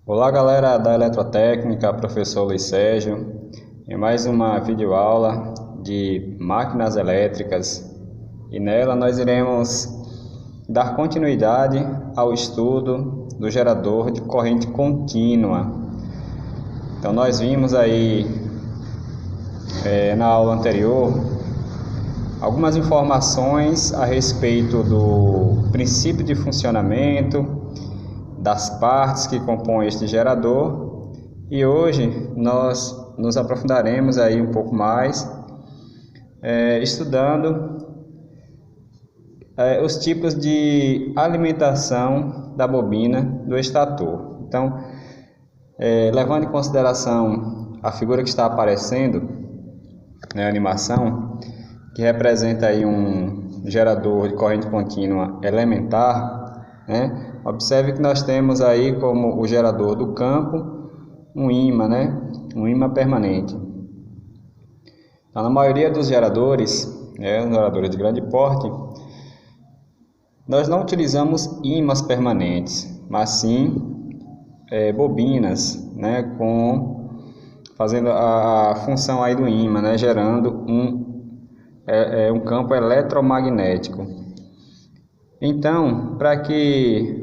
Olá galera da Eletrotécnica, professor Luiz Sérgio, em mais uma videoaula de máquinas elétricas, e nela nós iremos dar continuidade ao estudo do gerador de corrente contínua. Então nós vimos aí na aula anterior algumas informações a respeito do princípio de funcionamento, das partes que compõem este gerador, e hoje nós nos aprofundaremos aí um pouco mais estudando os tipos de alimentação da bobina do estator. Então, levando em consideração a figura que está aparecendo na animação, que representa aí um gerador de corrente contínua elementar, né? Observe que nós temos aí como o gerador do campo um ímã, um ímã permanente. Então, na maioria dos geradores, os geradores de grande porte, nós não utilizamos ímãs permanentes, mas sim bobinas, fazendo a função aí do ímã, gerando um campo eletromagnético. Então, para que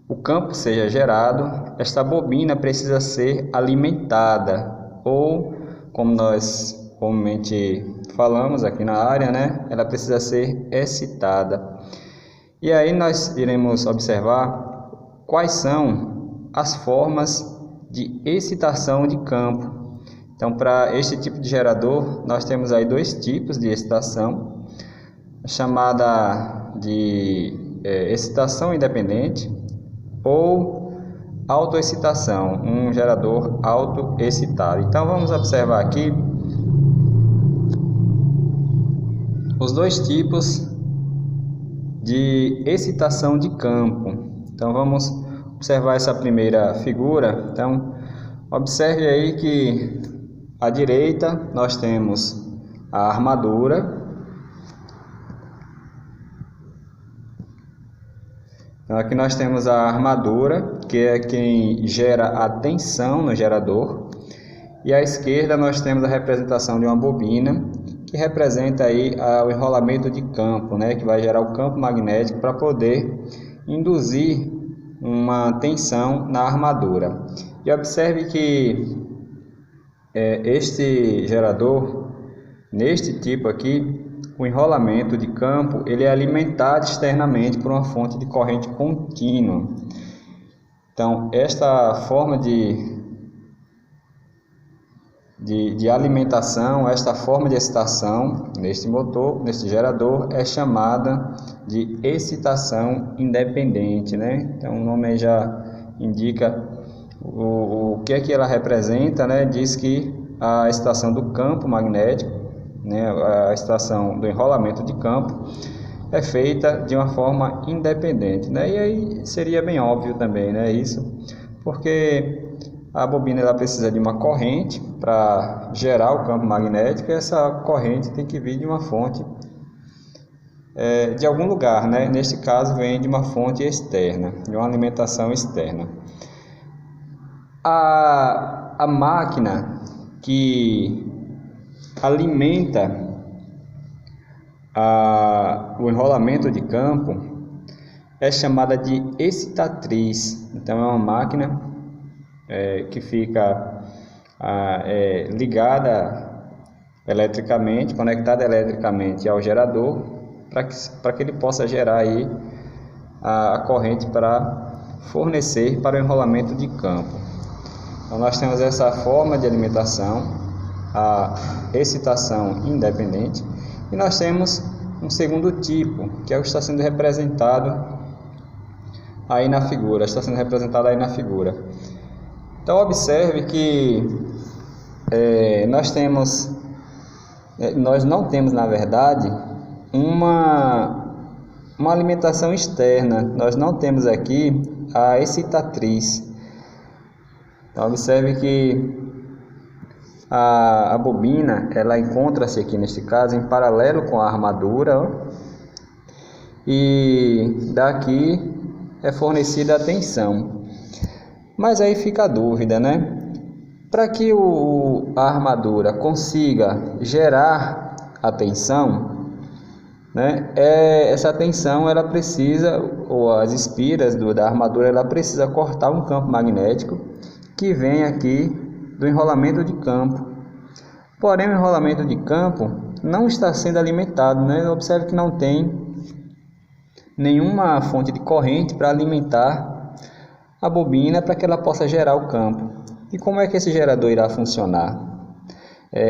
o campo seja gerado, esta bobina precisa ser alimentada, ou, como nós comumente falamos aqui na área, ela precisa ser excitada. E aí nós iremos observar quais são as formas de excitação de campo. Então, para este tipo de gerador, nós temos aí dois tipos de excitação, chamada de excitação independente ou autoexcitação, um gerador autoexcitado. Então vamos observar aqui os dois tipos de excitação de campo. Então vamos observar essa primeira figura. Então observe aí que à direita nós temos a armadura. Então, aqui nós temos a armadura, que é quem gera a tensão no gerador, e à esquerda nós temos a representação de uma bobina, que representa aí o enrolamento de campo, que vai gerar o campo magnético para poder induzir uma tensão na armadura. E observe que este gerador, neste tipo aqui, o enrolamento de campo ele é alimentado externamente por uma fonte de corrente contínua. Então, esta forma de alimentação, esta forma de excitação neste motor, neste gerador, é chamada de excitação independente, Então, o nome aí já indica o que é que ela representa, Diz que a excitação do campo magnético, a excitação do enrolamento de campo é feita de uma forma independente, E aí seria bem óbvio também, isso, porque a bobina ela precisa de uma corrente para gerar o campo magnético, e essa corrente tem que vir de uma fonte de algum lugar, Neste caso vem de uma fonte externa, de uma alimentação externa. A máquina que alimenta o enrolamento de campo é chamada de excitatriz. Então é uma máquina que fica ligada eletricamente, conectada eletricamente ao gerador, para que ele possa gerar aí a corrente para fornecer para o enrolamento de campo. Então nós temos essa forma de alimentação, a excitação independente, e nós temos um segundo tipo, que é o que está sendo representado aí na figura, Então observe que nós não temos na verdade uma alimentação externa, nós não temos aqui a excitatriz. Então observe que a bobina ela encontra-se aqui neste caso em paralelo com a armadura, e daqui é fornecida a tensão. Mas aí fica a dúvida, né? Para que a armadura consiga gerar a tensão, né? Essa tensão ela precisa, ou as espiras da armadura, ela precisa cortar um campo magnético que vem aqui do enrolamento de campo. Porém, o enrolamento de campo não está sendo alimentado, né? Observe que não tem nenhuma fonte de corrente para alimentar a bobina para que ela possa gerar o campo. E como é que esse gerador irá funcionar?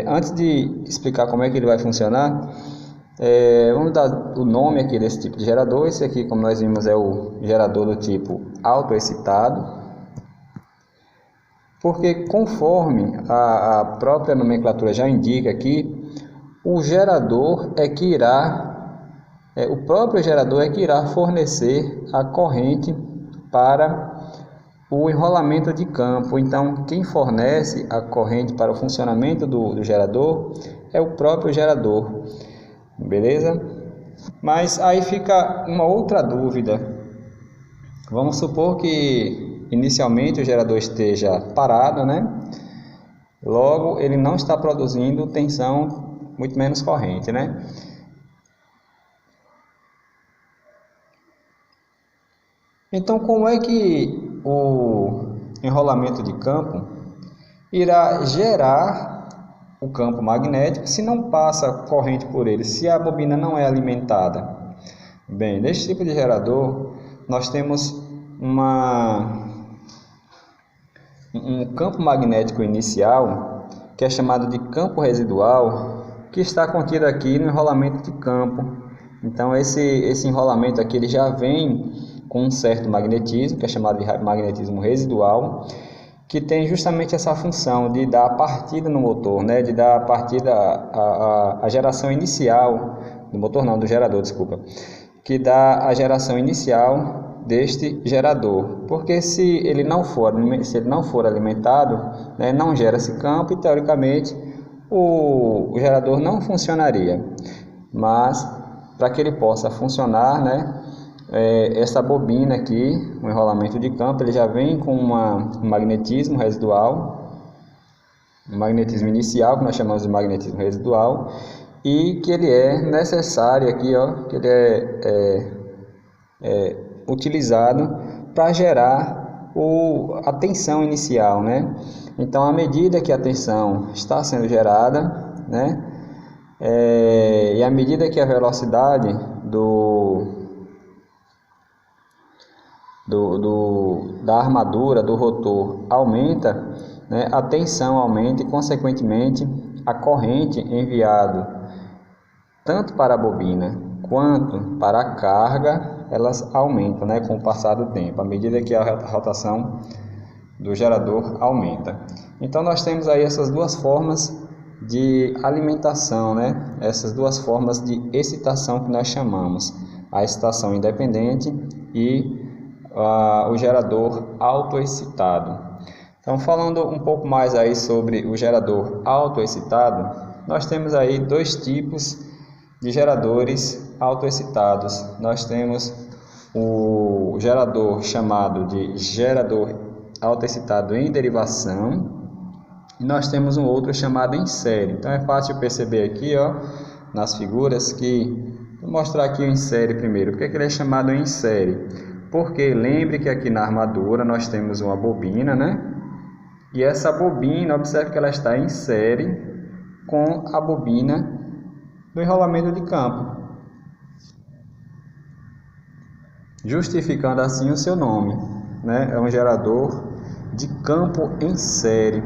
Antes de explicar como é que ele vai funcionar, vamos dar o nome aqui desse tipo de gerador. Esse aqui, como nós vimos, é o gerador do tipo autoexcitado, porque conforme a própria nomenclatura já indica aqui, o gerador o próprio gerador é que irá fornecer a corrente para o enrolamento de campo. Então, quem fornece a corrente para o funcionamento do gerador é o próprio gerador, beleza? Mas aí fica uma outra dúvida. Vamos supor que inicialmente o gerador esteja parado, né? Logo, ele não está produzindo tensão, muito menos corrente, né? Então, como é que o enrolamento de campo irá gerar o campo magnético se não passa corrente por ele, se a bobina não é alimentada? Bem, nesse tipo de gerador, nós temos um campo magnético inicial, que é chamado de campo residual, que está contido aqui no enrolamento de campo. Então, esse enrolamento aqui ele já vem com um certo magnetismo, que é chamado de magnetismo residual, que tem justamente essa função de dar a partida no motor, né? De dar a partida, a geração inicial, do motor não, do gerador, desculpa, que dá a geração inicial deste gerador, porque se ele não for alimentado, né, não gera esse campo e teoricamente o gerador não funcionaria. Mas para que ele possa funcionar, né, essa bobina aqui, o enrolamento de campo, ele já vem com um magnetismo residual, um magnetismo inicial, que nós chamamos de magnetismo residual, e que ele é necessário aqui, ó, que ele é utilizado para gerar a tensão inicial, né? Então, à medida que a tensão está sendo gerada, né, e à medida que a velocidade da armadura, do rotor aumenta, né, a tensão aumenta e, consequentemente, a corrente enviada tanto para a bobina quanto para a carga, elas aumentam, né, com o passar do tempo, à medida que a rotação do gerador aumenta. Então, nós temos aí essas duas formas de alimentação, né, essas duas formas de excitação que nós chamamos, a excitação independente e o gerador autoexcitado. Então, falando um pouco mais aí sobre o gerador autoexcitado, nós temos aí dois tipos de geradores autoexcitados. Nós temos o gerador chamado de gerador autoexcitado em derivação e nós temos um outro chamado em série. Então é fácil perceber aqui, ó, nas figuras que vou mostrar aqui o em série primeiro. Por que ele é chamado em série? Porque lembre que aqui na armadura nós temos uma bobina, né? E essa bobina, observe que ela está em série com a bobina do enrolamento de campo, justificando assim o seu nome, né? É um gerador de campo em série.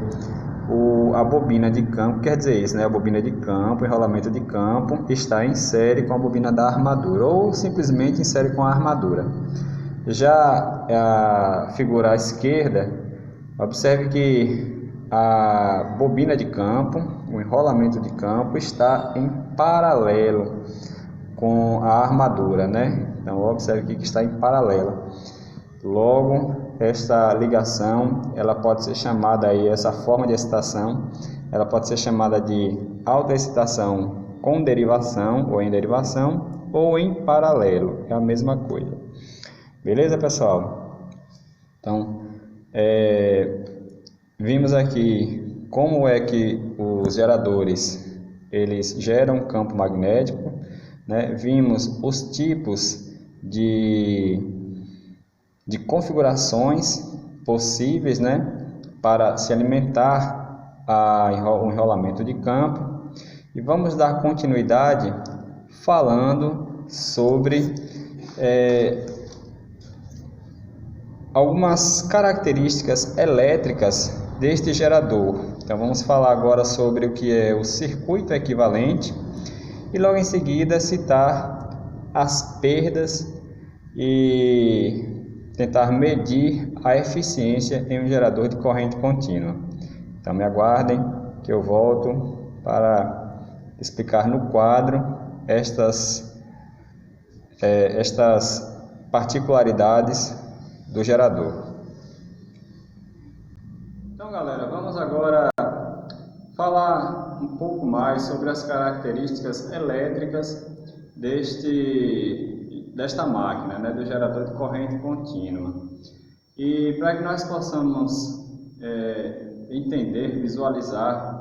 A bobina de campo quer dizer isso, né? A bobina de campo, enrolamento de campo, está em série com a bobina da armadura, ou simplesmente em série com a armadura. Já a figura à esquerda, observe que a bobina de campo, o enrolamento de campo, está em paralelo com a armadura, né? Então, observe aqui que está em paralelo. Logo, esta ligação, ela pode ser chamada aí, essa forma de excitação, ela pode ser chamada de autoexcitação com derivação ou em derivação ou em paralelo, é a mesma coisa. Beleza, pessoal? Então, vimos aqui como é que os geradores eles geram campo magnético, né? Vimos os tipos de configurações possíveis, né, para se alimentar o enrolamento de campo, e vamos dar continuidade falando sobre algumas características elétricas deste gerador. Então vamos falar agora sobre o que é o circuito equivalente e logo em seguida citar as perdas e tentar medir a eficiência em um gerador de corrente contínua. Então me aguardem que eu volto para explicar no quadro estas particularidades do gerador. Então, galera, vamos agora falar um pouco mais sobre as características elétricas desta máquina, né, do gerador de corrente contínua. E para que nós possamos entender, visualizar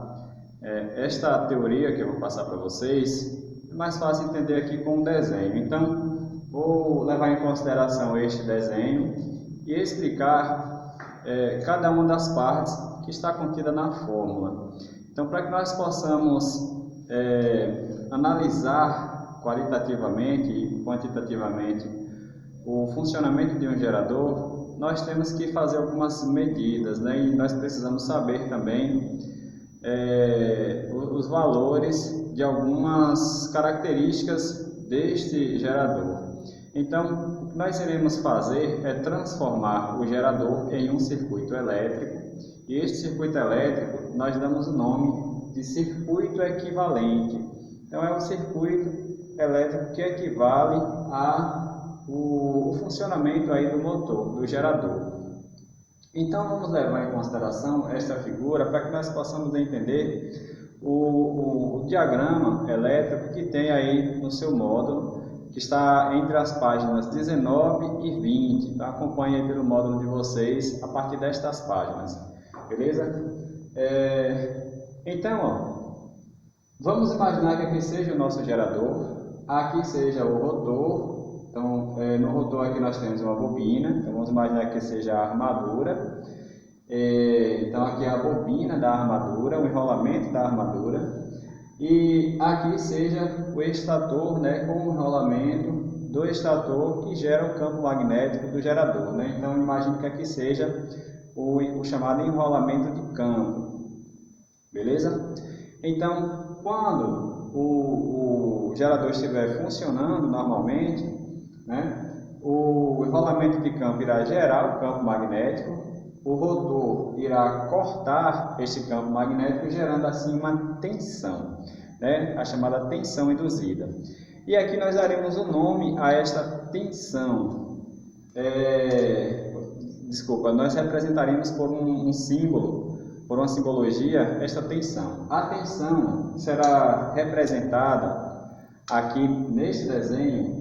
esta teoria que eu vou passar para vocês, é mais fácil entender aqui com um desenho. Então, vou levar em consideração este desenho e explicar cada uma das partes que está contida na fórmula. Então, para que nós possamos analisar qualitativamente e quantitativamente o funcionamento de um gerador, nós temos que fazer algumas medidas, né? E nós precisamos saber também os valores de algumas características deste gerador. Então, o que nós iremos fazer é transformar o gerador em um circuito elétrico, e este circuito elétrico nós damos o nome de circuito equivalente. Então, é um circuito elétrico que equivale ao funcionamento aí do motor, do gerador. Então, vamos levar em consideração esta figura para que nós possamos entender o diagrama elétrico que tem aí no seu módulo, que está entre as páginas 19 e 20. Então, acompanhe aí pelo módulo de vocês a partir destas páginas, beleza? Então, ó, vamos imaginar que aqui seja o nosso gerador, aqui seja o rotor. Então, no rotor aqui nós temos uma bobina, então vamos imaginar que seja a armadura. Então aqui é a bobina da armadura, o enrolamento da armadura. E aqui seja o estator, né, com o enrolamento do estator que gera o campo magnético do gerador, né? Então imagine que aqui seja o chamado enrolamento de campo, beleza? Então, quando o gerador estiver funcionando normalmente, né, o enrolamento de campo irá gerar o campo magnético, o rotor irá cortar este campo magnético, gerando assim uma tensão, né, a chamada tensão induzida. E aqui nós daremos o nome a esta tensão. Nós representaremos por um símbolo, por uma simbologia, esta tensão. A tensão será representada aqui neste desenho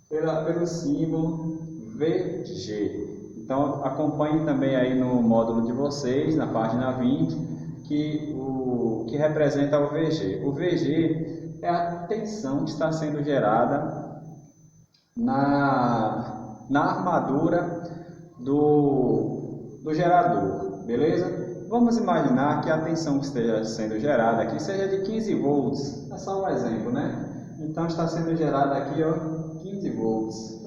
pelo símbolo VG. Então, acompanhe também aí no módulo de vocês, na página 20, que representa o VG. O VG é a tensão que está sendo gerada na armadura do gerador, beleza? Vamos imaginar que a tensão que esteja sendo gerada aqui seja de 15 volts. É só um exemplo, né? Então, está sendo gerada aqui, ó, 15 volts.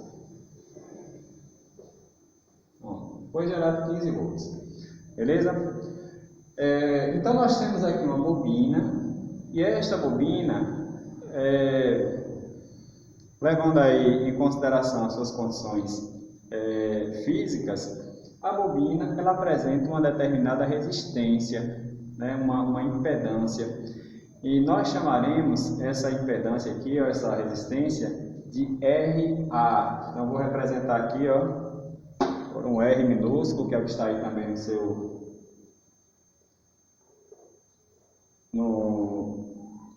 Foi gerado 15 volts, beleza? Então nós temos aqui uma bobina, e esta bobina, levando aí em consideração as suas condições físicas, a bobina ela apresenta uma determinada resistência, né? uma impedância, e nós chamaremos essa impedância aqui, ó, essa resistência, de RA. Então vou representar aqui, ó, por um R minúsculo, que é o que está aí também no seu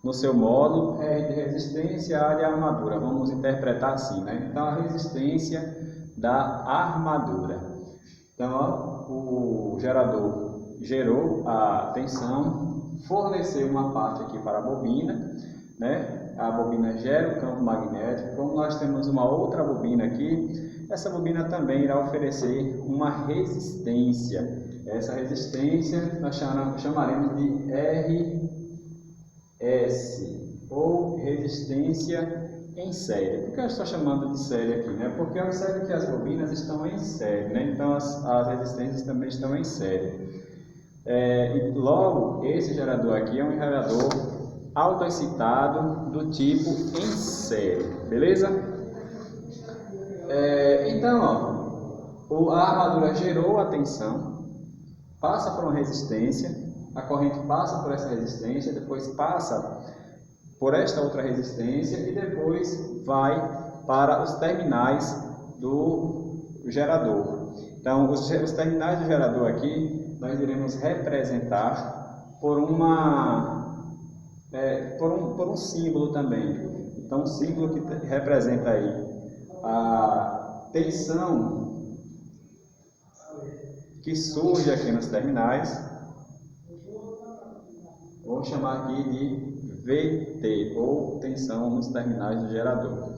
no seu módulo, R de resistência, A de armadura. Vamos interpretar assim, né? Então, a resistência da armadura. Então, ó, o gerador gerou a tensão, forneceu uma parte aqui para a bobina, né? A bobina gera o campo magnético. Como nós temos uma outra bobina aqui, essa bobina também irá oferecer uma resistência. Essa resistência nós chamaremos de RS, ou resistência em série. Por que eu estou chamando de série aqui? Né? Porque observe que as bobinas estão em série, né? Então as resistências também estão em série. E logo, esse gerador aqui é um gerador autoexcitado do tipo em série, beleza? Então, ó, a armadura gerou a tensão, passa por uma resistência, a corrente passa por essa resistência, depois passa por esta outra resistência e depois vai para os terminais do gerador. Então, os terminais do gerador aqui nós iremos representar por um símbolo também. Então, um símbolo que representa aí a tensão que surge aqui nos terminais, vou chamar aqui de VT, ou tensão nos terminais do gerador.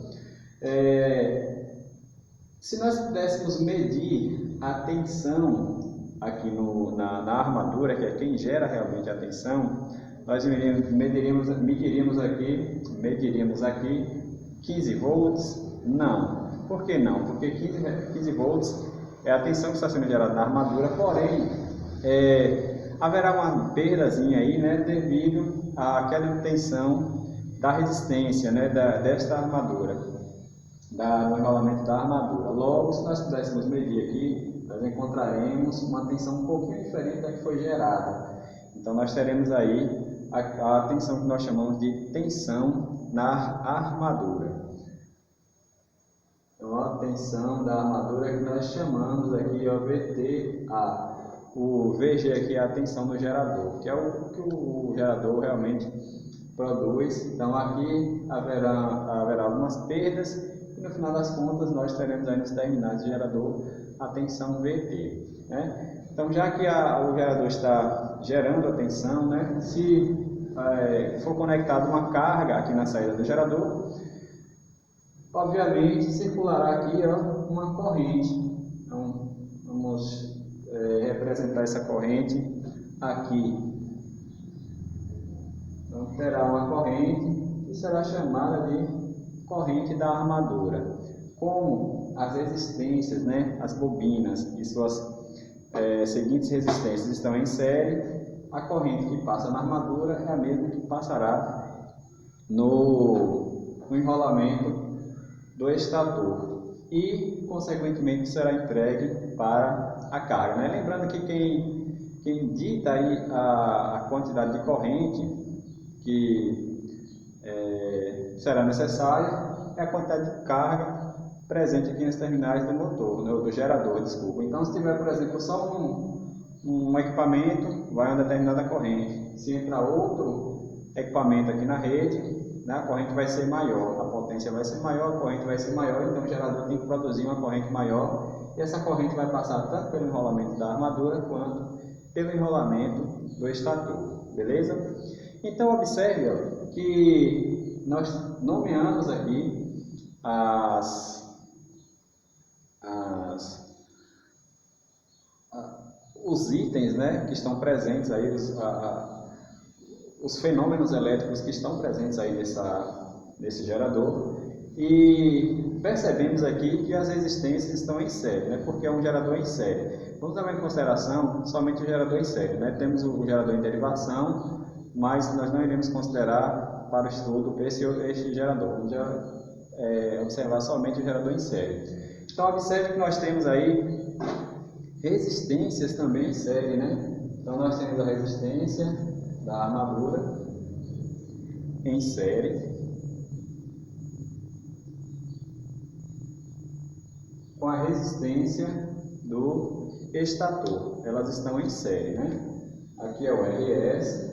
Se nós pudéssemos medir a tensão aqui na armadura, que é quem gera realmente a tensão, nós mediríamos aqui 15 volts? Não. Por que não? Porque 15 volts é a tensão que está sendo gerada na armadura, porém, haverá uma perdazinha aí, né, devido àquela tensão da resistência, né, desta armadura, no enrolamento da armadura. Logo, se nós pudéssemos medir aqui, nós encontraremos uma tensão um pouquinho diferente da que foi gerada. Então, nós teremos aí a tensão que nós chamamos de tensão na armadura. Então, a tensão da armadura que nós chamamos aqui, ó, VTA. O VG aqui é a tensão do gerador, que é o que o gerador realmente produz. Então, aqui haverá algumas perdas e no final das contas nós teremos aí nos terminais do gerador a tensão VT, né? Então, já que o gerador está gerando a tensão, né, se for conectado uma carga aqui na saída do gerador, obviamente circulará aqui, ó, uma corrente. Então, vamos representar essa corrente aqui. Então, terá uma corrente que será chamada de corrente da armadura. Como as resistências, né, as bobinas e suas seguintes resistências estão em série, a corrente que passa na armadura é a mesma que passará no enrolamento do estator e, consequentemente, será entregue para a carga, né? Lembrando que quem dita aí a quantidade de corrente que será necessária é a quantidade de carga presente aqui nos terminais do motor, do gerador, desculpa. Então, se tiver, por exemplo, só um equipamento, vai uma determinada corrente. Se entrar outro equipamento aqui na rede, né, a corrente vai ser maior, a potência vai ser maior, a corrente vai ser maior, então o gerador tem que produzir uma corrente maior, e essa corrente vai passar tanto pelo enrolamento da armadura, quanto pelo enrolamento do estator, beleza? Então, observe, ó, que nós nomeamos aqui os itens, né, que estão presentes aí, os fenômenos elétricos que estão presentes aí nesse gerador, e percebemos aqui que as resistências estão em série, né, porque é um gerador em série. Vamos levar em consideração somente o gerador em série, né? Temos o gerador em derivação, mas nós não iremos considerar para o estudo este gerador. Vamos observar somente o gerador em série. Então, observe que nós temos aí resistências também em série, né? Então, nós temos a resistência da armadura em série com a resistência do estator. Elas estão em série, né? Aqui é o RS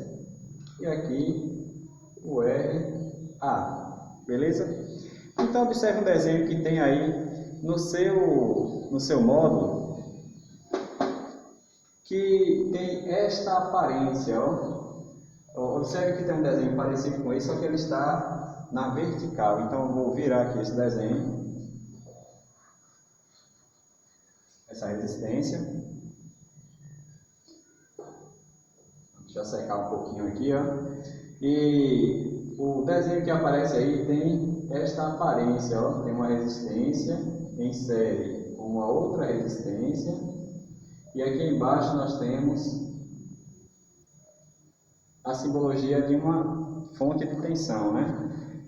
e aqui o RA, beleza? Então observe um desenho que tem aí no seu módulo, que tem esta aparência, ó. Observe que tem um desenho parecido com esse, só que ele está na vertical. Então eu vou virar aqui esse desenho, essa resistência. Deixa eu secar um pouquinho aqui, ó. E o desenho que aparece aí tem esta aparência, ó. Tem uma resistência em série com uma outra resistência. E aqui embaixo nós temos a simbologia de uma fonte de tensão, né?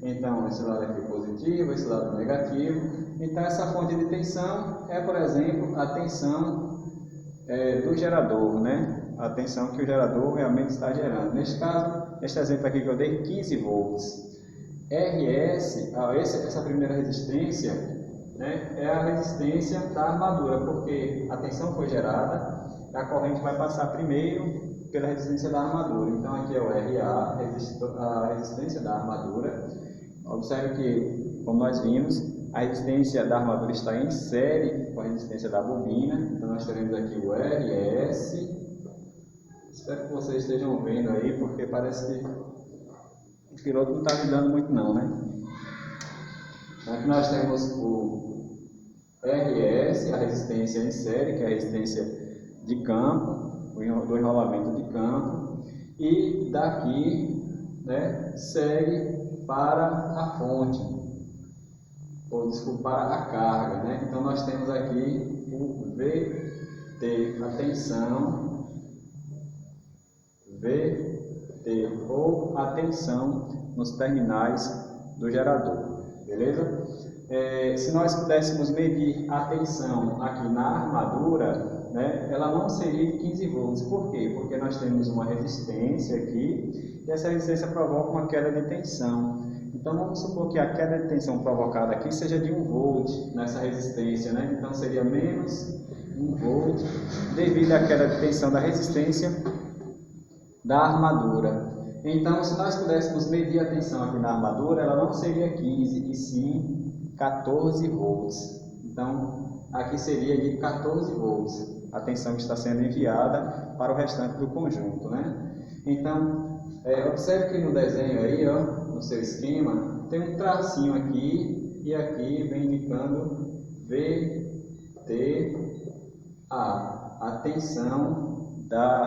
Então, esse lado aqui é positivo, esse lado é negativo. Então, essa fonte de tensão é, por exemplo, a tensão do gerador, né? A tensão que o gerador realmente está gerando. Neste caso, este exemplo aqui que eu dei, 15 volts. RS, essa primeira resistência, né, é a resistência da armadura, porque a tensão foi gerada, a corrente vai passar primeiro pela resistência da armadura. Então aqui é o RA, a resistência da armadura. Observe que, como nós vimos, a resistência da armadura está em série com a resistência da bobina. Então nós teremos aqui o RS. Espero que vocês estejam vendo aí, porque parece que o piloto não está ajudando muito não, né? Aqui nós temos o RS, a resistência em série, que é a resistência de campo, do enrolamento de campo, e daqui, né, segue para a fonte, ou desculpa, para a carga, né? Então nós temos aqui o VT, a tensão, VT, ou a tensão nos terminais do gerador, beleza? Se nós pudéssemos medir a tensão aqui na armadura, né, ela não seria de 15 volts. Por quê? Porque nós temos uma resistência aqui e essa resistência provoca uma queda de tensão. Então vamos supor que a queda de tensão provocada aqui seja de 1 volt nessa resistência, né? Então seria menos 1 volt devido à queda de tensão da resistência da armadura. Então, se nós pudéssemos medir a tensão aqui na armadura, ela não seria 15 e sim 14 volts. Então, aqui seria de 14 volts a tensão que está sendo enviada para o restante do conjunto, né? Então, observe que no desenho aí, ó, no seu esquema, tem um tracinho aqui e aqui vem indicando VTA, a tensão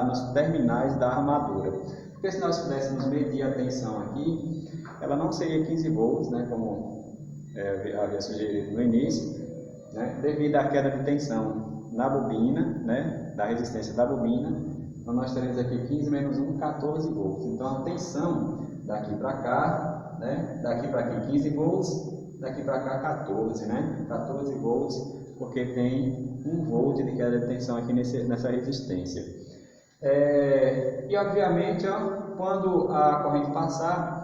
nos terminais da armadura. Porque se nós pudéssemos medir a tensão aqui, ela não seria 15 volts, né, como havia sugerido no início, né, devido à queda de tensão na bobina, né, da resistência da bobina. Então nós teremos aqui 15 menos 1, 14 volts. Então a tensão daqui para cá, né, daqui para aqui 15 volts, daqui para cá 14, né, 14 volts, porque tem 1 volt de queda de tensão aqui nessa resistência. E obviamente, ó, quando a corrente passar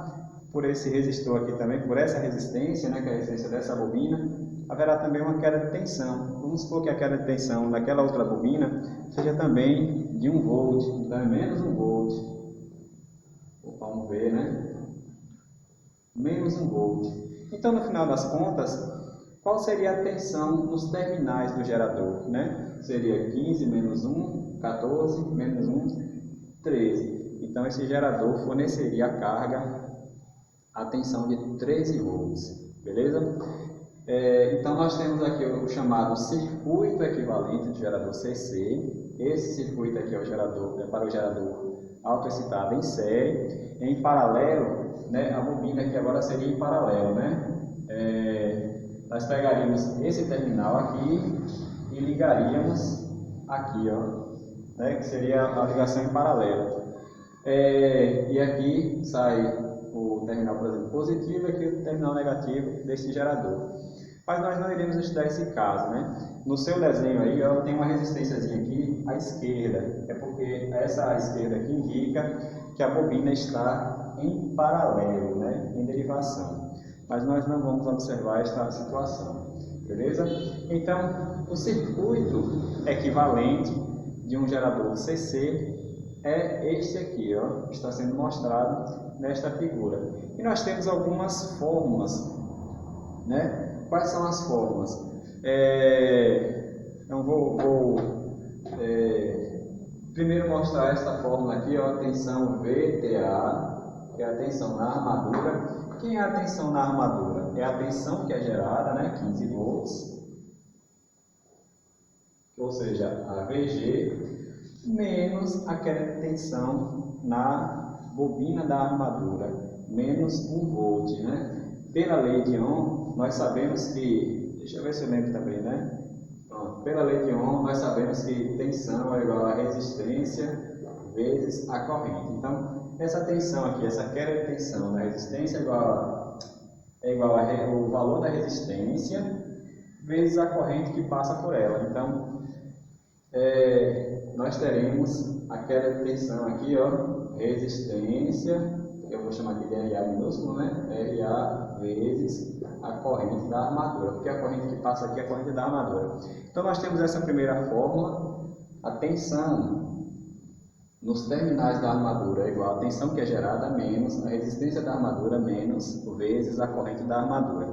por esse resistor aqui também, por essa resistência, né, que é a resistência dessa bobina, haverá também uma queda de tensão. Vamos supor que a queda de tensão daquela outra bobina seja também de 1 volt, então é menos 1 volt. Vamos ver, né? Menos 1 volt. Então, no final das contas, qual seria a tensão nos terminais do gerador, né? Seria 15 menos 1, 14, menos 1, 13. Então, esse gerador forneceria a carga, a tensão de 13 volts, beleza? Então, nós temos aqui o chamado circuito equivalente de gerador CC. Esse circuito aqui é para o gerador autoexcitado em série. Em paralelo, né, a bobina aqui agora seria em paralelo, né? Nós pegaríamos esse terminal aqui e ligaríamos aqui, ó, né, que seria a ligação em paralelo. E aqui sai o terminal, por exemplo, positivo e aqui o terminal negativo desse gerador. Mas nós não iremos estudar esse caso, né? No seu desenho aí, ó, tem uma resistênciazinha aqui à esquerda. É porque essa à esquerda aqui indica que a bobina está em paralelo, né, em derivação. Mas nós não vamos observar esta situação, beleza? Então, o circuito equivalente de um gerador CC é este aqui, ó, que está sendo mostrado nesta figura. E nós temos algumas fórmulas, né? Quais são as fórmulas? Então vou primeiro mostrar essa fórmula aqui, ó, tensão VTA, que é a tensão na armadura. Quem é a tensão na armadura? É a tensão que é gerada, né, 15 volts, ou seja, a VG, menos aquela tensão na bobina da armadura, menos 1 volt, né? Pela lei de Ohm, nós sabemos que, deixa eu ver se eu lembro também, né? Pela lei de Ohm, nós sabemos que tensão é igual a resistência vezes a corrente. Então, essa tensão aqui, essa queda de tensão da resistência é igual ao valor da resistência vezes a corrente que passa por ela. Então, nós teremos a queda de tensão aqui, ó, resistência, eu vou chamar aqui de RA minúsculo, né? RA vezes a corrente da armadura, porque a corrente que passa aqui é a corrente da armadura. Então nós temos essa primeira fórmula, a tensão nos terminais da armadura é igual a tensão que é gerada menos a resistência da armadura menos vezes a corrente da armadura.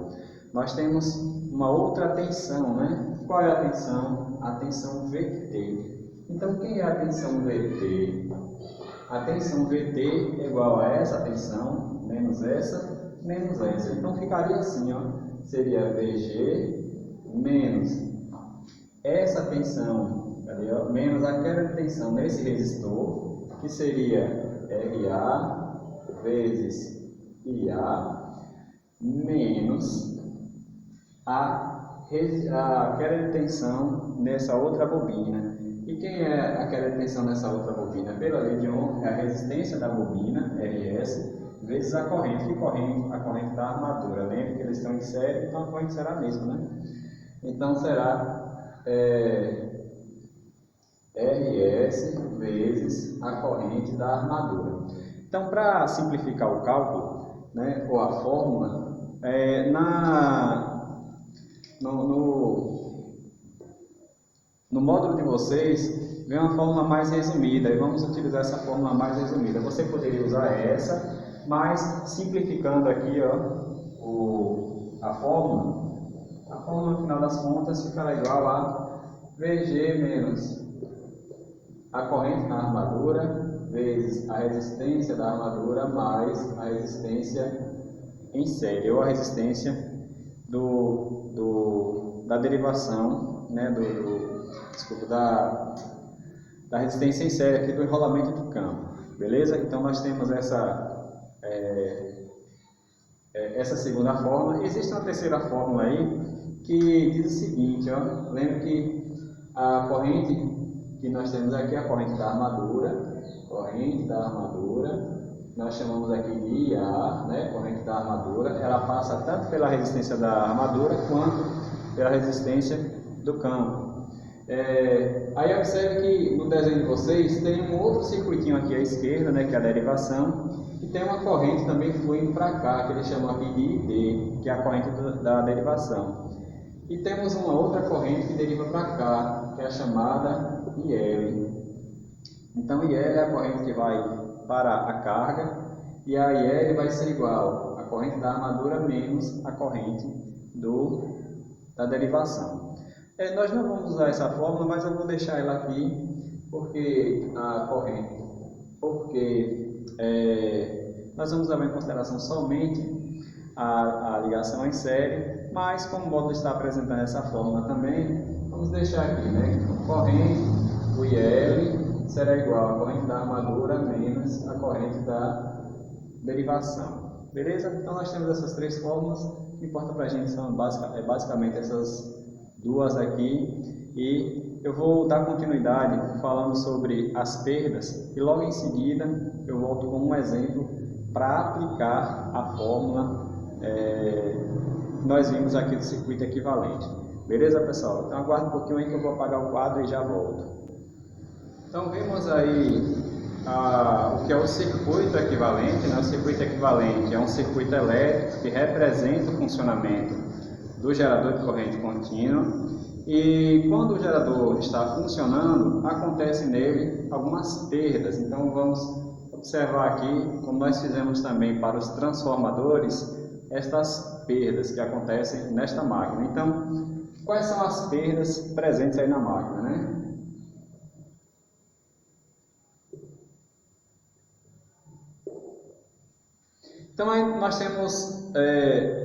Nós temos uma outra tensão, né? Qual é a tensão? A tensão VT. Então quem é a tensão VT? A tensão VT é igual a essa tensão menos essa. Então ficaria assim, ó, seria VG menos essa tensão, menos a queda de tensão nesse resistor, que seria RA vezes IA, menos a queda de tensão nessa outra bobina. E quem é a queda de tensão nessa outra bobina? Pela lei de Ohm, é a resistência da bobina, RS, vezes a corrente, a corrente da armadura. Lembra que eles estão em série, então a corrente será a mesma, né? Então será RS vezes a corrente da armadura. Então, para simplificar o cálculo, né, ou a fórmula, no módulo de vocês vem uma fórmula mais resumida, e vamos utilizar essa fórmula mais resumida. Você poderia usar essa, mas simplificando aqui, ó, a fórmula no final das contas ficará igual a VG menos a corrente na armadura vezes a resistência da armadura mais a resistência em série, ou a resistência da derivação, né, da resistência em série aqui do enrolamento do campo, beleza? Então nós temos essa segunda fórmula. Existe uma terceira fórmula aí que diz o seguinte, ó, lembra que a corrente que nós temos aqui é a corrente da armadura, nós chamamos aqui de IA, né, corrente da armadura, ela passa tanto pela resistência da armadura quanto pela resistência do campo. Aí observe que no desenho de vocês tem um outro circuitinho aqui à esquerda, né, que é a derivação, e tem uma corrente também fluindo para cá, que eles chamam aqui de ID, que é a corrente da derivação. E temos uma outra corrente que deriva para cá, que é a chamada IL. Então IL é a corrente que vai para a carga, e a IL vai ser igual a corrente da armadura menos a corrente da derivação. Nós não vamos usar essa fórmula, mas eu vou deixar ela aqui, porque nós vamos levar em consideração somente a ligação em série, mas como o módulo está apresentando essa fórmula também, vamos deixar aqui, né? Corrente, o IL, será igual a corrente da armadura menos a corrente da derivação. Beleza? Então nós temos essas três fórmulas, o que importa para a gente são basicamente essas duas aqui, e eu vou dar continuidade falando sobre as perdas, e logo em seguida eu volto com um exemplo para aplicar a fórmula que nós vimos aqui do circuito equivalente. Beleza, pessoal? Então aguarde um pouquinho aí que eu vou apagar o quadro e já volto. Então vimos aí o que é o circuito equivalente, né? O circuito equivalente é um circuito elétrico que representa o funcionamento do gerador de corrente contínua, E quando o gerador está funcionando, acontece nele algumas perdas. Então vamos observar aqui, como nós fizemos também para os transformadores, estas perdas que acontecem nesta máquina. Então, quais são as perdas presentes aí na máquina, né? Então aí nós temos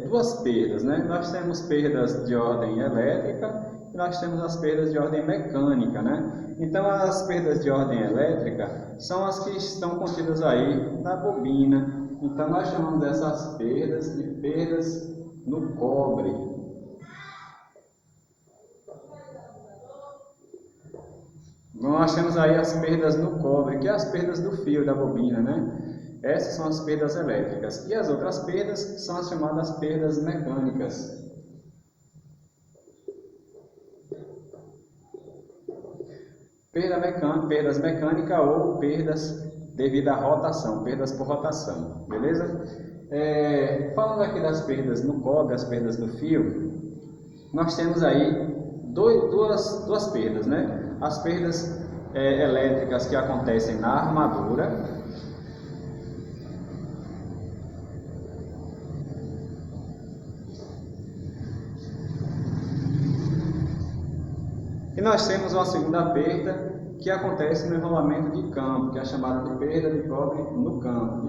duas perdas, né? Nós temos perdas de ordem elétrica e nós temos as perdas de ordem mecânica, né? Então as perdas de ordem elétrica são as que estão contidas aí na bobina. Então nós chamamos essas perdas de perdas no cobre. Nós temos aí as perdas no cobre, que é as perdas do fio da bobina, né? Essas são as perdas elétricas. E as outras perdas são as chamadas perdas mecânicas. Perdas mecânicas ou perdas devido à rotação, perdas por rotação, beleza? Falando aqui das perdas no cobre, as perdas no fio, nós temos aí duas perdas, né? As perdas elétricas que acontecem na armadura. E nós temos uma segunda perda que acontece no enrolamento de campo, que é chamada de perda de cobre no campo,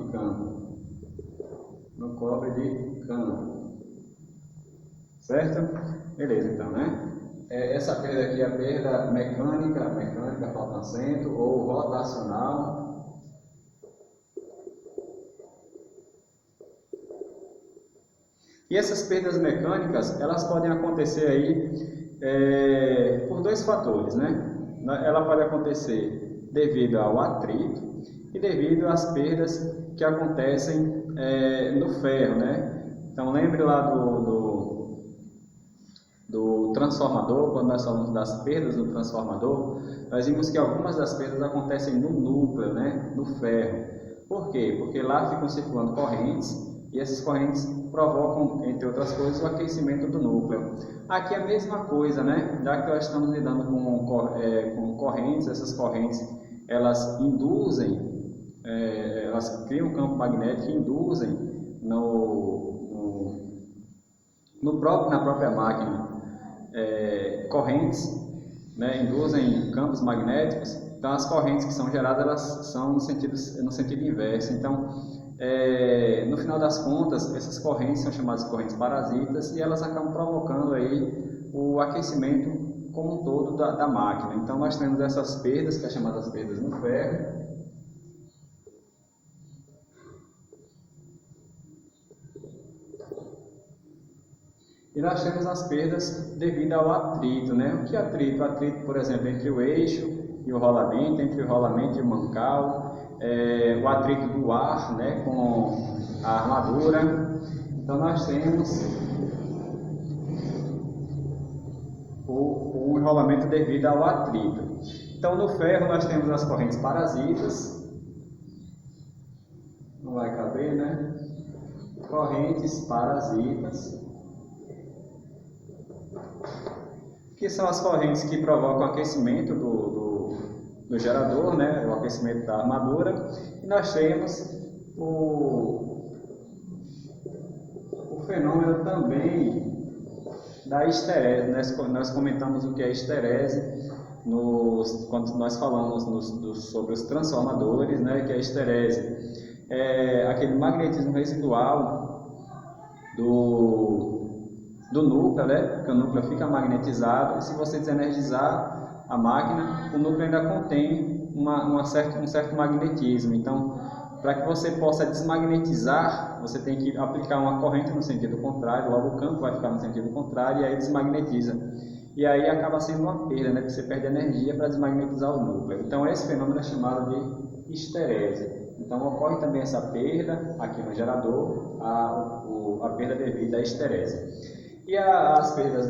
no cobre de campo, certo? Beleza, então, né? Essa perda aqui é a perda mecânica, falta acento, ou rotacional. E essas perdas mecânicas, elas podem acontecer aí por dois fatores, né? Ela pode acontecer devido ao atrito e devido às perdas que acontecem no ferro, né? Então lembre lá do transformador, quando nós falamos das perdas do transformador, nós vimos que algumas das perdas acontecem no núcleo, né? No ferro. Por quê? Porque lá ficam circulando correntes e essas correntes provocam, entre outras coisas, o aquecimento do núcleo. Aqui é a mesma coisa, né? Já que nós estamos lidando com correntes, essas correntes elas induzem, elas criam um campo magnético e induzem na própria máquina correntes, né? Induzem campos magnéticos. Então as correntes que são geradas elas são no sentido inverso. Então no final das contas, essas correntes são chamadas de correntes parasitas e elas acabam provocando aí o aquecimento como um todo da máquina. Então nós temos essas perdas, que é chamadas perdas no ferro. E nós temos as perdas devido ao atrito, né? O que é atrito? Atrito, por exemplo, entre o eixo e o rolamento, entre o rolamento e o mancal. O atrito do ar, né, com a armadura. Então nós temos o enrolamento devido ao atrito. Então no ferro nós temos as correntes parasitas, não vai caber, né? Correntes parasitas, que são as correntes que provocam aquecimento do gerador, né, o aquecimento da armadura. E nós temos o fenômeno também da esterese. Nós comentamos o que é esterese quando nós falamos sobre os transformadores, né, que é a esterese. Aquele magnetismo residual do núcleo, né, porque o núcleo fica magnetizado e se você desenergizar a máquina, o núcleo ainda contém um certo magnetismo. Então, para que você possa desmagnetizar, você tem que aplicar uma corrente no sentido contrário, logo o campo vai ficar no sentido contrário e aí desmagnetiza. E aí acaba sendo uma perda, né, porque você perde energia para desmagnetizar o núcleo. Então, esse fenômeno é chamado de esterese. Então, ocorre também essa perda aqui no gerador, a perda devido à esterese. E as perdas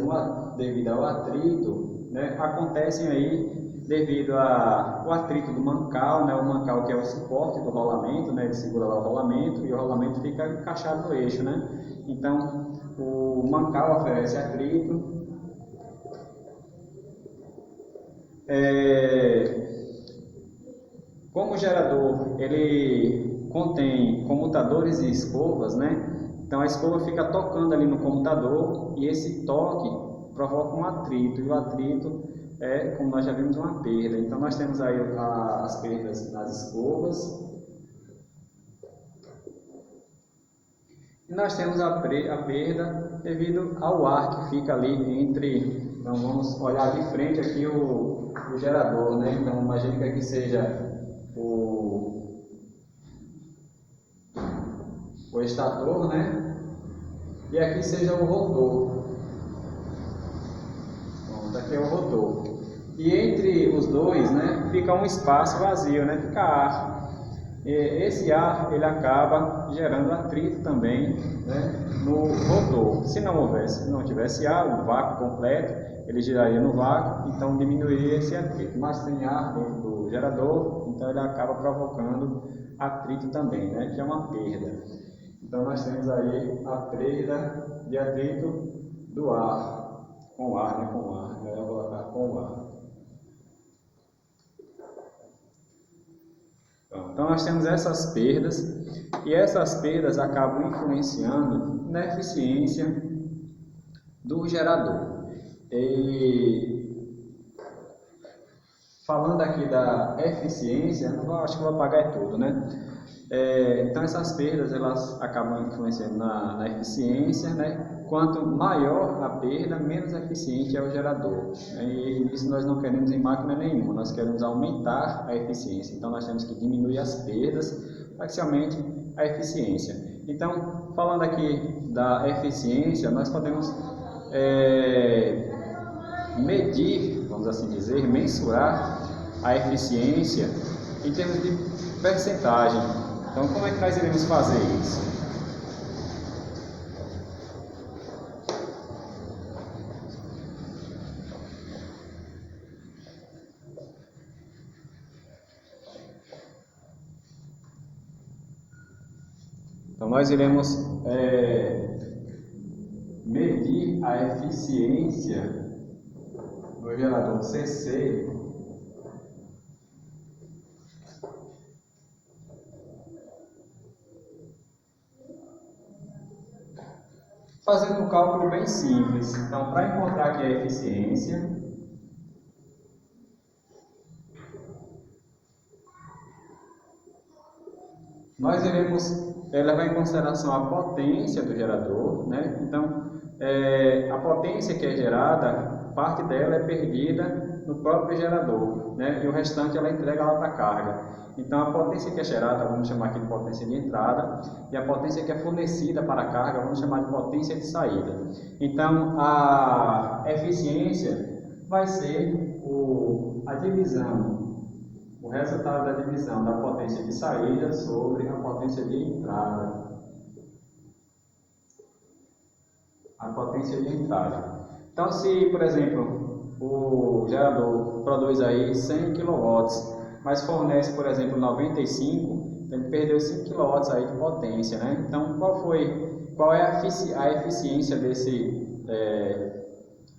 devido ao atrito, né, acontecem aí devido ao atrito do mancal, né, o mancal que é o suporte do rolamento, né, ele segura lá o rolamento e o rolamento fica encaixado no eixo, né? Então o mancal oferece atrito Como o gerador ele contém comutadores e escovas, né? Então a escova fica tocando ali no comutador e esse toque provoca um atrito, e o atrito é, como nós já vimos, uma perda. Então nós temos aí as perdas nas escovas. E nós temos a perda devido ao ar que fica ali entre... Então vamos olhar de frente aqui o gerador, né? Então imagine que aqui seja o estator, né? E aqui seja o rotor. Bom, daqui é o rotor. E entre os dois, né, fica um espaço vazio, né? Fica ar. E esse ar ele acaba gerando atrito também, né, no rotor. Se não tivesse ar, o vácuo completo, ele giraria no vácuo, então diminuiria esse atrito. Mas tem ar dentro do gerador, então ele acaba provocando atrito também, né, que é uma perda. Então nós temos aí a perda de atrito do ar, com ar, né, com ar, melhor colocar com ar. Então nós temos essas perdas, e essas perdas acabam influenciando na eficiência do gerador. E falando aqui da eficiência, acho que vou apagar tudo, né? Então essas perdas elas acabam influenciando na eficiência, né? Quanto maior a perda, menos eficiente é o gerador. E isso nós não queremos em máquina nenhuma, nós queremos aumentar a eficiência. Então nós temos que diminuir as perdas para que se aumente a eficiência. Então, falando aqui da eficiência, nós podemos medir, vamos assim dizer, mensurar a eficiência em termos de percentagem. Então, como é que nós iremos fazer isso? Então, nós iremos medir a eficiência do gerador CC fazendo um cálculo bem simples. Então, para encontrar aqui a eficiência, nós iremos levar em consideração a potência do gerador, né? Então, a potência que é gerada, parte dela é perdida no próprio gerador, né? E o restante ela entrega lá para a carga. Então, a potência que é gerada, vamos chamar aqui de potência de entrada, e a potência que é fornecida para a carga, vamos chamar de potência de saída. Então, a eficiência vai ser a divisão, o resultado da divisão da potência de saída sobre a potência de entrada. A potência de entrada. Então, se, por exemplo, o gerador produz aí 100 kW, mas fornece, por exemplo, 95, ele perdeu 5 kW aí de potência, né? Então, qual é a eficiência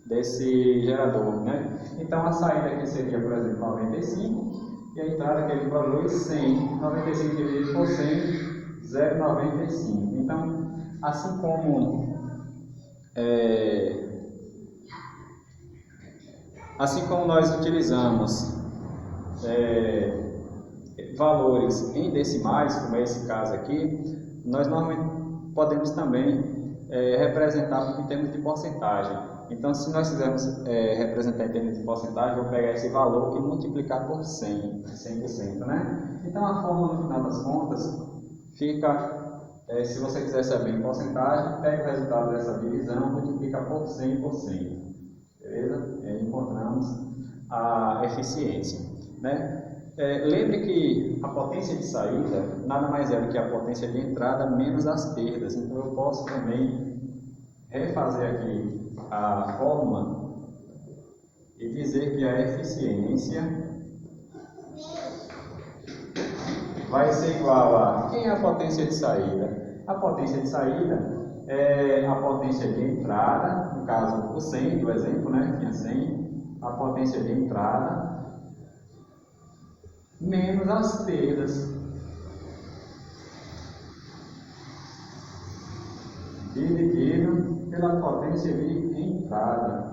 desse gerador, né? Então, a saída aqui seria, por exemplo, 95, e a entrada que ele produz 100. 95 dividido por 100, 0,95. Então, assim como nós utilizamos valores em decimais, como é esse caso aqui, nós normalmente podemos também representar em termos de porcentagem. Então, se nós quisermos representar em termos de porcentagem, vou pegar esse valor e multiplicar por 100%, né? Então, a fórmula no final das contas fica... se você quiser saber em porcentagem, pega o resultado dessa divisão, multiplica por 100%, beleza? E aí encontramos a eficiência, né? Lembre que a potência de saída nada mais é do que a potência de entrada menos as perdas. Então eu posso também refazer aqui a fórmula e dizer que a eficiência vai ser igual a... Quem é a potência de saída? A potência de saída é a potência de entrada, no caso o 100 do exemplo, né? Tinha 100, a potência de entrada menos as perdas. Dividido pela potência de entrada.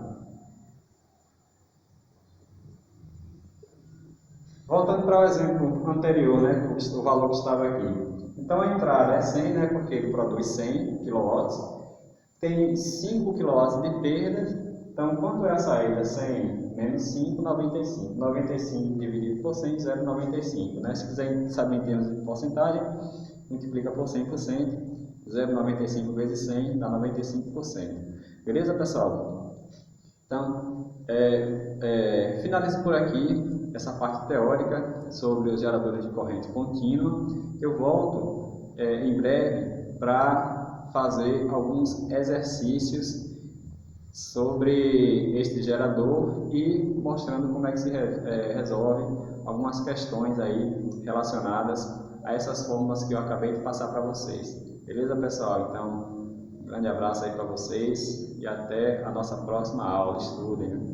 Voltando para o exemplo anterior, né, o valor que estava aqui. Então a entrada é 100, né, porque ele produz 100 kW, tem 5 kW de perdas. Então quanto é a saída? 100 menos 5, 95. 95 dividido por 100, 0,95. Né? Se quiser saber em termos de porcentagem, multiplica por 100%. 0,95 vezes 100 dá 95%. Beleza, pessoal? Então, finalizo por aqui essa parte teórica sobre os geradores de corrente contínua. Eu volto em breve para fazer alguns exercícios sobre este gerador e mostrando como é que se resolve algumas questões aí relacionadas a essas fórmulas que eu acabei de passar para vocês. Beleza, pessoal? Então, um grande abraço aí para vocês e até a nossa próxima aula. Estudem!